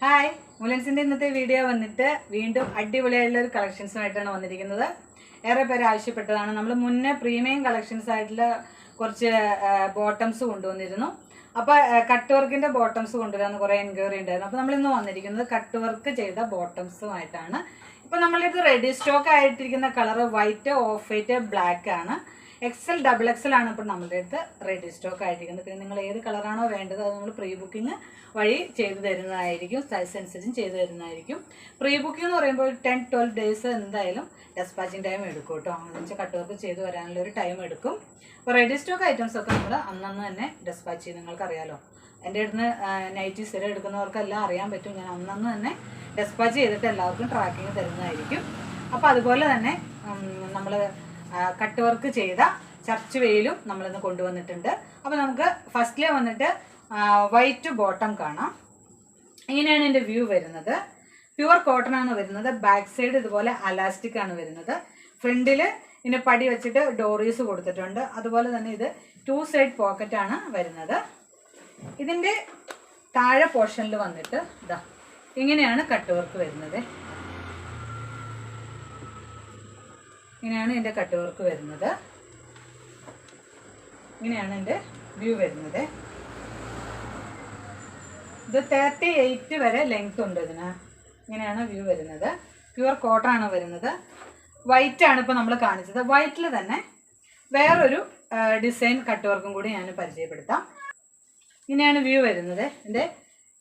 Hi, മുലൻസിൻ്റെ ഇന്നത്തെ video വന്നിട്ട് വീണ്ടും അടിപൊളിയായിട്ടുള്ള ഒരു കളക്ഷൻസുമായിട്ടാണ് വന്നിരിക്കുന്നത്. ഏറെ പേര് ആവശ്യപ്പെട്ടതാണ്. നമ്മൾ മുന്നേ പ്രീമിയം കളക്ഷൻസ് ആയിട്ടുള്ള കുറച്ച് ബോട്ടംസ് കൊണ്ടുവന്നിരുന്നു. അപ്പോൾ കട്ട് വർക്കിൻ്റെ ബോട്ടംസ് കൊണ്ടുവരാമെന്ന് കുറേ എൻക്വയറി ഉണ്ടായിരുന്നു. അപ്പോൾ നമ്മളിന്ന് വന്നിരിക്കുന്നത് കട്ട് വർക്ക് ചെയ്ത ബോട്ടംസുമായിട്ടാണ്. ഇപ്പോൾ നമ്മളിത് റെഡി സ്റ്റോക്ക് ആയിട്ടിരിക്കുന്ന colour white, of white, black ആണ്. XL, XXL ആണ് ഇപ്പോൾ നമ്മളുടെ അടുത്ത് റെഡി സ്റ്റോക്ക് ആയിട്ടിരിക്കുന്നത്. പിന്നെ നിങ്ങൾ ഏത് കളറാണോ വേണ്ടത് അത് നമ്മൾ പ്രീ ബുക്കിംഗ് വഴി ചെയ്തു തരുന്നതായിരിക്കും. സൈസ് അനുസരിച്ചും ചെയ്തു തരുന്നതായിരിക്കും. പ്രീ ബുക്കിംഗ് എന്ന് പറയുമ്പോൾ 10-12 ഡേയ്സ് എന്തായാലും ഡെസ്പാച്ചിങ് ടൈം എടുക്കും കേട്ടോ. അങ്ങനെ വെച്ചാൽ കട്ട് വർക്ക് ചെയ്ത് വരാനുള്ള ഒരു ടൈം എടുക്കും. അപ്പോൾ റെഡി സ്റ്റോക്ക് ഐറ്റംസ് ഒക്കെ നമ്മൾ അന്നന്ന് തന്നെ ഡെസ്പാച്ച് ചെയ്ത് നിങ്ങൾക്കറിയാലോ. എൻ്റെ അടുത്ത് നൈറ്റി സ്ഥിരം എടുക്കുന്നവർക്കെല്ലാം അറിയാൻ പറ്റും. ഞാൻ അന്നന്ന് തന്നെ ഡെസ്പാച്ച് ചെയ്തിട്ട് എല്ലാവർക്കും ട്രാക്കിങ് തരുന്നതായിരിക്കും. അപ്പോൾ അതുപോലെ തന്നെ നമ്മൾ കട്ട് വർക്ക് ചെയ്ത ചർച്ച് വെയിലും നമ്മളിന്ന് കൊണ്ടുവന്നിട്ടുണ്ട്. അപ്പോൾ നമുക്ക് ഫസ്റ്റിലെ വന്നിട്ട് വൈറ്റ് ബോട്ടം കാണാം. ഇങ്ങനെയാണ് എൻ്റെ വ്യൂ വരുന്നത്. പ്യുവർ കോട്ടൺ ആണ് വരുന്നത്. ബാക്ക് സൈഡ് ഇതുപോലെ അലാസ്റ്റിക് ആണ് വരുന്നത്. ഫ്രണ്ടിൽ ഇതിൻ്റെ പടി വെച്ചിട്ട് ഡോറീസ് കൊടുത്തിട്ടുണ്ട്. അതുപോലെ തന്നെ ഇത് 2 സൈഡ് പോക്കറ്റ് ആണ് വരുന്നത്. ഇതിൻ്റെ താഴെ പോർഷനിൽ വന്നിട്ട് ഇതാ ഇങ്ങനെയാണ് കട്ട് വർക്ക് വരുന്നത്. ഇങ്ങനെയാണ് എൻ്റെ കട്ട് വർക്ക് വരുന്നത്. ഇങ്ങനെയാണ് എൻ്റെ വ്യൂ വരുന്നത്. ഇത് 38 വരെ ലെങ്ത് ഉണ്ട് ഇതിന്. ഇങ്ങനെയാണ് വ്യൂ വരുന്നത്. പ്യുവർ കോട്ടൺ ആണ് വരുന്നത്. വൈറ്റ് ആണ് ഇപ്പോൾ നമ്മൾ കാണിച്ചത്. വൈറ്റിൽ തന്നെ വേറൊരു ഡിസൈൻ കട്ട് വർക്കും കൂടി ഞാൻ പരിചയപ്പെടുത്താം. ഇങ്ങനെയാണ് വ്യൂ വരുന്നത്.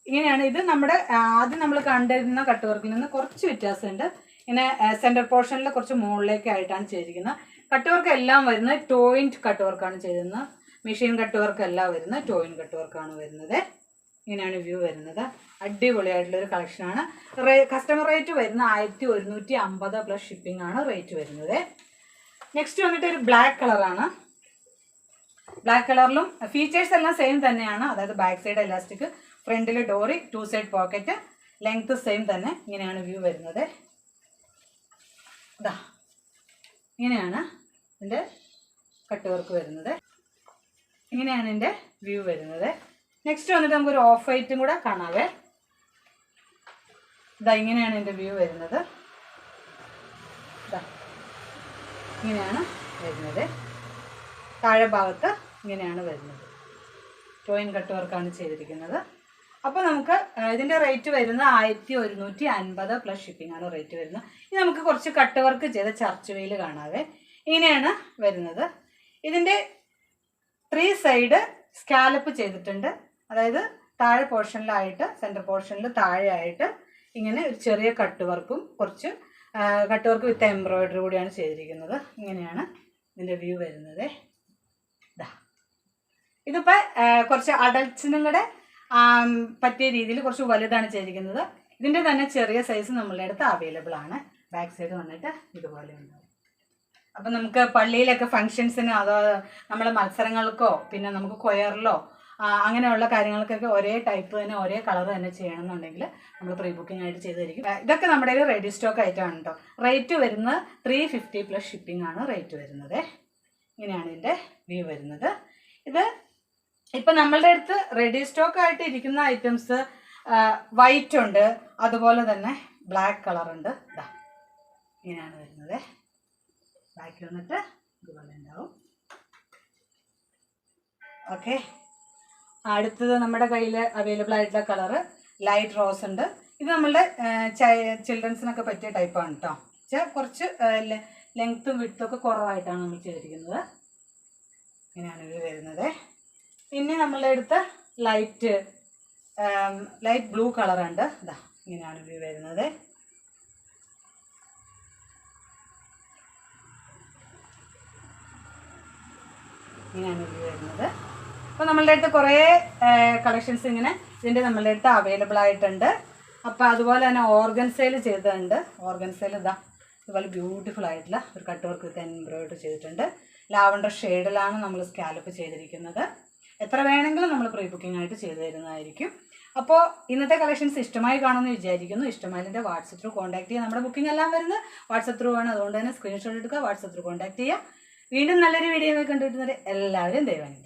ഇങ്ങനെയാണ് ഇത്. നമ്മുടെ ആദ്യം നമ്മൾ കണ്ടിരുന്ന കട്ട് വർക്കിൽ നിന്ന് കുറച്ച് വ്യത്യാസമുണ്ട്. ഇങ്ങനെ സെൻറ്റർ പോർഷനിൽ കുറച്ച് മുകളിലേക്കായിട്ടാണ് ചെയ്തിരിക്കുന്നത്. കട്ട് വർക്ക് എല്ലാം വരുന്നത് ടോയിൻറ്റ് കട്ട് വർക്കാണ് ചെയ്തിരുന്നത്. മെഷീൻ കട്ട് വർക്ക് എല്ലാം വരുന്നത് ടോയിൻറ്റ് കട്ട് വർക്കാണ് വരുന്നത്. ഇങ്ങനെയാണ് വ്യൂ വരുന്നത്. അടിപൊളിയായിട്ടുള്ളൊരു കളക്ഷനാണ്. കസ്റ്റമർ റേറ്റ് വരുന്ന 1150 പ്ലസ് ഷിപ്പിംഗ് ആണ് റേറ്റ് വരുന്നത്. നെക്സ്റ്റ് വന്നിട്ട് ഒരു ബ്ലാക്ക് കളറാണ്. ബ്ലാക്ക് കളറിലും ഫീച്ചേഴ്സ് എല്ലാം സെയിം തന്നെയാണ്. അതായത് ബാക്ക് സൈഡ് എലാസ്റ്റിക്, ഫ്രണ്ടിൽ ഡോറി, 2 സൈഡ് പോക്കറ്റ്, ലെങ്ത് സെയിം തന്നെ. ഇങ്ങനെയാണ് വ്യൂ വരുന്നത്. ഇതാ ഇങ്ങനെയാണ് എൻ്റെ കട്ട് വർക്ക് വരുന്നത്. ഇങ്ങനെയാണ് എൻ്റെ വ്യൂ വരുന്നത്. നെക്സ്റ്റ് വന്നിട്ട് നമുക്കൊരു ഓഫ് വൈറ്റും കൂടെ കാണാവേ. ഇതാ ഇങ്ങനെയാണ് എൻ്റെ വ്യൂ വരുന്നത്. ഇതാ ഇങ്ങനെയാണ് വരുന്നത്. താഴെ ഭാഗത്ത് ഇങ്ങനെയാണ് വരുന്നത്. ടോയിൻ കട്ട് വർക്കാണ് ചെയ്തിരിക്കുന്നത്. അപ്പോൾ നമുക്ക് ഇതിൻ്റെ റേറ്റ് വരുന്നത് 1150 പ്ലസ് ഷിപ്പിംഗ് ആണ് റേറ്റ് വരുന്നത്. ഇനി നമുക്ക് കുറച്ച് കട്ട് വർക്ക് ചെയ്ത ചർച്ച് വെയിൽ കാണാവേ. ഇങ്ങനെയാണ് വരുന്നത്. ഇതിൻ്റെ 3 സൈഡ് സ്കാലപ്പ് ചെയ്തിട്ടുണ്ട്. അതായത് താഴെ പോർഷനിലായിട്ട്, സെൻറ്റർ പോർഷനിൽ താഴെയായിട്ട് ഇങ്ങനെ ഒരു ചെറിയ കട്ട് വർക്കും കുറച്ച് കട്ട് വർക്ക് വിത്ത് എംബ്രോയിഡറി കൂടിയാണ് ചെയ്തിരിക്കുന്നത്. ഇങ്ങനെയാണ് ഇതിൻ്റെ വ്യൂ വരുന്നത്. ഇതിപ്പോൾ കുറച്ച് അഡൽട്ട്സിനും കൂടെ പറ്റിയ രീതിയിൽ കുറച്ച് വലുതാണ് ചെയ്തിരിക്കുന്നത്. ഇതിൻ്റെ തന്നെ ചെറിയ സൈസ് നമ്മളുടെ അടുത്ത് അവൈലബിൾ ആണ്. ബാക്ക് സൈഡ് വന്നിട്ട് ഇതുപോലെ ഉണ്ടാവും. അപ്പം നമുക്ക് പള്ളിയിലൊക്കെ ഫങ്ഷൻസിന്, അതോ നമ്മളെ മത്സരങ്ങൾക്കോ പിന്നെ നമുക്ക് കൊയറിലോ അങ്ങനെയുള്ള കാര്യങ്ങൾക്കൊക്കെ ഒരേ ടൈപ്പ് തന്നെ ഒരേ കളർ തന്നെ ചെയ്യണമെന്നുണ്ടെങ്കിൽ നമ്മൾ പ്രീ ബുക്കിംഗ് ആയിട്ട് ചെയ്ത് തരിക്കും. ഇതൊക്കെ നമ്മുടെ ഒരു റെഡി സ്റ്റോക്ക് ആയിട്ടാണ് കേട്ടോ. റേറ്റ് വരുന്നത് 350 പ്ലസ് ഷിപ്പിംഗ് ആണ് റേറ്റ് വരുന്നത്. ഇങ്ങനെയാണ് ഇതിൻ്റെ വ്യൂ വരുന്നത്. ഇത് ഇപ്പം നമ്മളുടെ അടുത്ത് റെഡി സ്റ്റോക്ക് ആയിട്ട് ഇരിക്കുന്ന ഐറ്റംസ് വൈറ്റ് ഉണ്ട്, അതുപോലെ തന്നെ ബ്ലാക്ക് കളറുണ്ട്. ഇതാ ഇങ്ങനെയാണ് വരുന്നത്. ബ്ലാക്ക് വന്നിട്ട് ഇതുപോലെ ഉണ്ടാവും. ഓക്കെ, അടുത്തത് നമ്മുടെ കയ്യിൽ അവൈലബിൾ ആയിട്ടുള്ള കളറ് ലൈറ്റ് റോസ് ഉണ്ട്. ഇത് നമ്മളുടെ ചിൽഡ്രൻസിനൊക്കെ പറ്റിയ ടൈപ്പാണ് കേട്ടോ. കുറച്ച് ലെങ്ത്തും വിഡ്ത്തും കുറവായിട്ടാണ് നമ്മൾ ചെയ്തിരിക്കുന്നത്. ഇങ്ങനെയാണ് ഇത് വരുന്നത്. പിന്നെ നമ്മളുടെ അടുത്ത് ലൈറ്റ് ബ്ലൂ കളറുണ്ട്. ഇതാ ഇങ്ങനെയാണ് വ്യൂ വരുന്നത്. ഇങ്ങനെയാണ് വ്യൂ വരുന്നത്. അപ്പോൾ നമ്മളുടെ അടുത്ത് കുറേ കളക്ഷൻസ് ഇങ്ങനെ ഇതിൻ്റെ നമ്മളുടെ അടുത്ത് അവൈലബിൾ ആയിട്ടുണ്ട്. അപ്പോൾ അതുപോലെ തന്നെ ഓർഗൻസയിൽ ചെയ്തിട്ടുണ്ട്. ഓർഗൻസയിൽ ഇതാ ഇതുപോലെ ബ്യൂട്ടിഫുൾ ആയിട്ടുള്ള ഒരു കട്ട് വർക്ക് വിത്ത് എംബ്രോയിഡറി ചെയ്തിട്ടുണ്ട്. ലാവണ്ടർ ഷെയ്ഡിലാണ് നമ്മൾ സ്കാലപ്പ് ചെയ്തിരിക്കുന്നത്. എത്ര വേണമെങ്കിലും നമ്മൾ പ്രീ ബുക്കിംഗ് ആയിട്ട് ചെയ്തു തരുന്നതായിരിക്കും. അപ്പോൾ ഇന്നത്തെ കളക്ഷൻസ് ഇഷ്ടമായി കാണുമെന്ന് വിചാരിക്കുന്നു. ഇഷ്ടമായതിൻ്റെ വാട്സപ്പ് ത്രൂ കോൺടാക്ട് ചെയ്യുക. നമ്മുടെ ബുക്കിംഗ് എല്ലാം വരുന്നത് വാട്സപ്പ് ത്രൂ ആണ്. അതുകൊണ്ട് തന്നെ സ്ക്രീൻഷോട്ട് എടുക്കുക, വാട്സപ്പ് ത്രൂ കോൺടാക്ട് ചെയ്യുക. വീണ്ടും നല്ലൊരു വീഡിയോ കണ്ടുകിട്ടുന്നത് എല്ലാവരും ദയവായി.